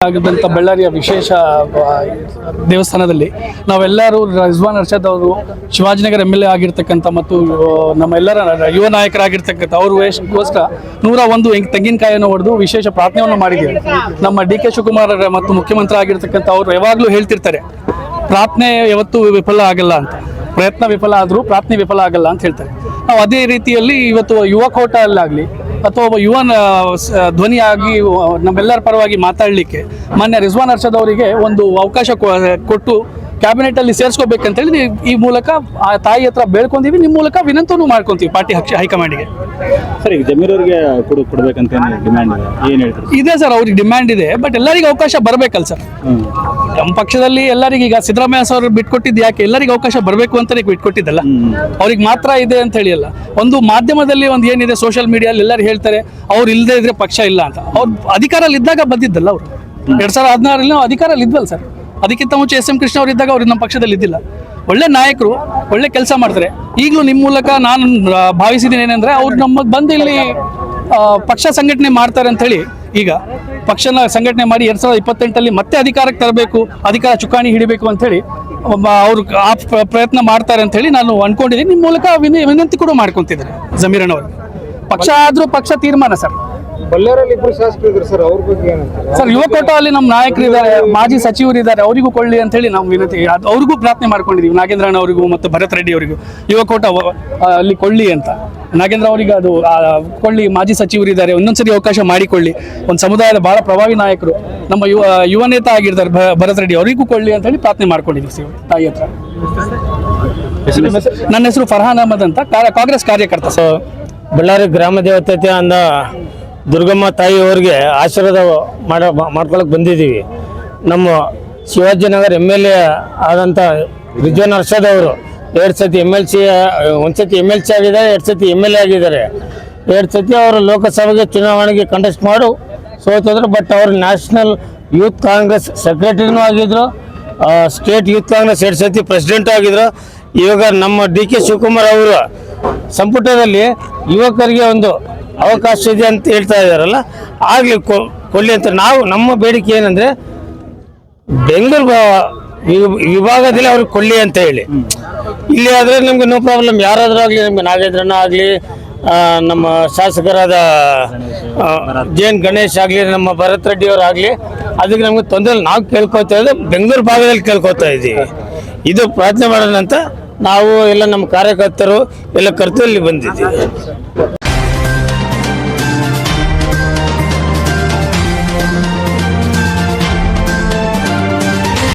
ಆಗಿದ್ದಂಥ ಬಳ್ಳಾರಿಯ ವಿಶೇಷ ದೇವಸ್ಥಾನದಲ್ಲಿ ನಾವೆಲ್ಲರೂ ರಿಜ್ವಾನ್ ಅರ್ಷದ್ ಅವರು ಶಿವಾಜಿನಗರ MLA ಆಗಿರ್ತಕ್ಕಂಥ ಮತ್ತು ನಮ್ಮೆಲ್ಲರ ಯುವ ನಾಯಕರಾಗಿರ್ತಕ್ಕಂಥ ಅವ್ರ ಗೋಸ್ಕರ 101 ತೆಂಗಿನಕಾಯಿಯನ್ನು ಹೊಡೆದು ವಿಶೇಷ ಪ್ರಾರ್ಥನೆಯನ್ನು ಮಾಡಿದ್ದೀವಿ. ನಮ್ಮ DK ಶಿವಕುಮಾರ್ ಮತ್ತು ಮುಖ್ಯಮಂತ್ರಿ ಆಗಿರ್ತಕ್ಕಂಥ ಅವರು ಯಾವಾಗಲೂ ಹೇಳ್ತಿರ್ತಾರೆ, ಪ್ರಾರ್ಥನೆ ಯಾವತ್ತೂ ವಿಫಲ ಆಗಲ್ಲ ಅಂತ. ಪ್ರಯತ್ನ ವಿಫಲ ಆದರೂ ಪ್ರಾರ್ಥನೆ ವಿಫಲ ಆಗಲ್ಲ ಅಂತ ಹೇಳ್ತಾರೆ. ನಾವು ಅದೇ ರೀತಿಯಲ್ಲಿ ಇವತ್ತು ಯುವ ಕೋಟಲ್ಲಾಗಲಿ ಅಥವಾ ಒಬ್ಬ ಯುವನ ಧ್ವನಿಯಾಗಿ ನಮ್ಮೆಲ್ಲರ ಪರವಾಗಿ ಮಾತಾಡಲಿಕ್ಕೆ ಮಾನ್ಯ ರಿಜ್ವಾನ್ ಅರ್ಷದ್ ಅವರಿಗೆ ಒಂದು ಅವಕಾಶ ಕೊಟ್ಟು ಕ್ಯಾಬಿನೆಟಲ್ಲಿ ಸೇರಿಸ್ಕೋಬೇಕಂತೇಳಿ ಈ ಮೂಲಕ ಆ ತಾಯಿ ಹತ್ರ ಬೇಡ್ಕೊಂತೀವಿ. ನಿಮ್ಮ ಮೂಲಕ ವಿನಂತಿನೂ ಮಾಡ್ಕೊತೀವಿ ಪಾರ್ಟಿ ಹೈಕಮಾಂಡ್ಗೆ. ಸರ್, ಈಗ ಜಮೀರವ್ರಿಗೆ ಕೊಡಬೇಕಂತ ಡಿಮ್ಯಾಂಡ್ ಏನು ಹೇಳ್ತಾರೆ? ಇದೆ ಸರ್, ಅವ್ರಿಗೆ ಡಿಮ್ಯಾಂಡ್ ಇದೆ, ಬಟ್ ಎಲ್ಲರಿಗೂ ಅವಕಾಶ ಬರಬೇಕಲ್ಲ ಸರ್. ನಮ್ಮ ಪಕ್ಷದಲ್ಲಿ ಎಲ್ಲರಿಗೂ ಈಗ ಸಿದ್ದರಾಮಯ್ಯ ಸರ್ ಬಿಟ್ಕೊಟ್ಟಿದ್ದು ಯಾಕೆ? ಎಲ್ಲರಿಗೂ ಅವಕಾಶ ಬರಬೇಕು ಅಂತಲೇ ಬಿಟ್ಕೊಟ್ಟಿದ್ದಲ್ಲ, ಅವ್ರಿಗೆ ಮಾತ್ರ ಇದೆ ಅಂತ ಹೇಳಿ ಅಲ್ಲ. ಒಂದು ಮಾಧ್ಯಮದಲ್ಲಿ ಒಂದು ಏನಿದೆ, ಸೋಷಿಯಲ್ ಮೀಡಿಯಲ್ಲಿ ಎಲ್ಲರೂ ಹೇಳ್ತಾರೆ ಅವ್ರು ಇಲ್ಲದೆ ಇದ್ರೆ ಪಕ್ಷ ಇಲ್ಲ ಅಂತ. ಅವ್ರು ಅಧಿಕಾರಲ್ಲಿ ಇದ್ದಾಗ ಬಂದಿದ್ದಲ್ಲ, ಅವರು 2016 ನಾವು ಅಧಿಕಾರಲ್ಲಿ ಇದ್ವಲ್ಲ ಸರ್. ಅದಕ್ಕಿಂತ ಮುಂಚೆ SM ಕೃಷ್ಣ ಅವರು ಇದ್ದಾಗ ಅವ್ರು ನಮ್ಮ ಪಕ್ಷದಲ್ಲಿ ಇದ್ದಿಲ್ಲ. ಒಳ್ಳೆ ನಾಯಕರು, ಒಳ್ಳೆ ಕೆಲಸ ಮಾಡ್ತಾರೆ. ಈಗಲೂ ನಿಮ್ಮ ಮೂಲಕ ನಾನು ಭಾವಿಸಿದ್ದೀನಿ ಏನಂದರೆ, ಅವ್ರು ನಮಗೆ ಬಂದು ಇಲ್ಲಿ ಪಕ್ಷ ಸಂಘಟನೆ ಮಾಡ್ತಾರೆ ಅಂಥೇಳಿ, ಈಗ ಪಕ್ಷನ ಸಂಘಟನೆ ಮಾಡಿ 2028 ಮತ್ತೆ ಅಧಿಕಾರಕ್ಕೆ ತರಬೇಕು, ಅಧಿಕಾರ ಚುಕ್ಕಾಣಿ ಹಿಡಿಬೇಕು ಅಂಥೇಳಿ ಅವರು ಆ ಪ್ರಯತ್ನ ಮಾಡ್ತಾರೆ ಅಂಥೇಳಿ ನಾನು ಅಂದ್ಕೊಂಡಿದ್ದೀನಿ. ನಿಮ್ಮ ಮೂಲಕ ವಿನಂತಿ ಕೂಡ ಮಾಡ್ಕೊತಿದ್ದಾರೆ ಜಮೀರಣ್ಣವ್ರಿಗೆ. ಪಕ್ಷ ಆದರೂ ಪಕ್ಷ ತೀರ್ಮಾನ ಸರ್. ಬಳ್ಳಾರಿಯಲ್ಲಿ ಇಬ್ಬರು ಶಾಸಕರು ಇದ್ದಾರೆ ಸರ್, ಅವ್ರ ಬಗ್ಗೆ ಏನಂತಾರೆ ಸರ್? ಯುವ ಕೋಟದಲ್ಲಿ ನಮ್ಮ ನಾಯಕರಿದ್ದಾರೆ, ಮಾಜಿ ಸಚಿವರು ಇದ್ದಾರೆ, ಅವರಿಗೂ ಕೊಳ್ಳಿ ಅಂತೇಳಿ ನಾವು ವಿನಂತಿ ಅವ್ರಿಗೂ ಪ್ರಾರ್ಥನೆ ಮಾಡ್ಕೊಂಡಿದ್ದೀವಿ. ನಾಗೇಂದ್ರಣ್ಣ ಅವರಿಗೂ ಮತ್ತು ಭರತ್ ರೆಡ್ಡಿ ಅವರಿಗೂ ಯುವ ಕೋಟ ಅಲ್ಲಿ ಕೊಳ್ಳಿ ಅಂತ. ನಾಗೇಂದ್ರ ಅವರಿಗೆ ಅದು ಕೊಳ್ಳಿ, ಮಾಜಿ ಸಚಿವರು ಇದ್ದಾರೆ, ಒಂದೊಂದ್ಸರಿ ಅವಕಾಶ ಮಾಡಿಕೊಳ್ಳಿ. ಒಂದು ಸಮುದಾಯದ ಬಹಳ ಪ್ರಭಾವಿ ನಾಯಕರು, ನಮ್ಮ ಯುವ ನೇತ ಆಗಿರ್ತಾರೆ ಭರತ್ ರೆಡ್ಡಿ, ಅವರಿಗೂ ಕೊಳ್ಳಿ ಅಂತೇಳಿ ಪ್ರಾರ್ಥನೆ ಮಾಡ್ಕೊಂಡಿದ್ದೀವಿ ತಾಯಿ ಹತ್ರ. ನನ್ನ ಹೆಸರು ಫರ್ಹಾನ್ ಅಹಮದ್ ಅಂತ, ಕಾಂಗ್ರೆಸ್ ಕಾರ್ಯಕರ್ತ. ಬಳ್ಳಾರಿ ಗ್ರಾಮ ದೇವತೆ ಅಂದ ದುರ್ಗಮ್ಮ ತಾಯಿಯವರಿಗೆ ಆಶೀರ್ವಾದ ಮಾಡ್ಕೊಳಕ್ಕೆ ಬಂದಿದ್ದೀವಿ. ನಮ್ಮ ಶಿವಾಜಿನಗರ MLA ಆದಂಥ ರಿಜ್ವಾನ್ ಅರ್ಷದ್ ಅವರು 2 ಸತಿ ಒಂದು ಸತಿ MLC ಆಗಿದ್ದಾರೆ, 2 ಸತಿ MLA ಆಗಿದ್ದಾರೆ. 2 ಸತಿ ಅವರು ಲೋಕಸಭೆಗೆ ಚುನಾವಣೆಗೆ ಕಂಟೆಸ್ಟ್ ಮಾಡು ಸೋತಿದ್ರು. ಬಟ್ ಅವರು ನ್ಯಾಷನಲ್ ಯೂತ್ ಕಾಂಗ್ರೆಸ್ ಸೆಕ್ರೆಟರಿನೂ ಆಗಿದ್ರು, ಸ್ಟೇಟ್ ಯೂತ್ ಕಾಂಗ್ರೆಸ್ 2 ಸತಿ ಪ್ರೆಸಿಡೆಂಟ್ ಆಗಿದ್ರು. ಇವಾಗ ನಮ್ಮ DK ಶಿವಕುಮಾರ್ ಅವರು ಸಂಪುಟದಲ್ಲಿ ಯುವಕರಿಗೆ ಒಂದು ಅವಕಾಶ ಇದೆ ಅಂತ ಹೇಳ್ತಾ ಇದ್ದಾರಲ್ಲ, ಆಗಲಿ ಕೊಡಲಿ ಅಂತ. ನಾವು ನಮ್ಮ ಬೇಡಿಕೆ ಏನಂದರೆ, ಬೆಂಗಳೂರು ವಿಭಾಗದಲ್ಲಿ ಅವ್ರಿಗೆ ಕೊಡಲಿ ಅಂತ ಹೇಳಿ. ಇಲ್ಲಿ ಆದರೆ ನಮಗೆ ನೋ ಪ್ರಾಬ್ಲಮ್, ಯಾರಾದರೂ ಆಗಲಿ, ನಮಗೆ ನಾಗೇಂದ್ರಣ್ಣ ಆಗಲಿ, ನಮ್ಮ ಶಾಸಕರಾದ JN ಗಣೇಶ್ ಆಗಲಿ, ನಮ್ಮ ಭರತ್ ರೆಡ್ಡಿ ಅವರಾಗಲಿ, ಅದಕ್ಕೆ ನಮಗೆ ತೊಂದರೆ. ನಾವು ಕೇಳ್ಕೊತಾ ಇದ್ದೀವಿ, ಬೆಂಗಳೂರು ಭಾಗದಲ್ಲಿ ಕೇಳ್ಕೊತಾ ಇದ್ದೀವಿ. ಇದು ಪ್ರಾರ್ಥನೆ ಮಾಡೋಣ ಅಂತ ನಾವು ಎಲ್ಲ ನಮ್ಮ ಕಾರ್ಯಕರ್ತರು ಎಲ್ಲ ಕರ್ತವ್ಯ ಬಂದಿದ್ದೀವಿ.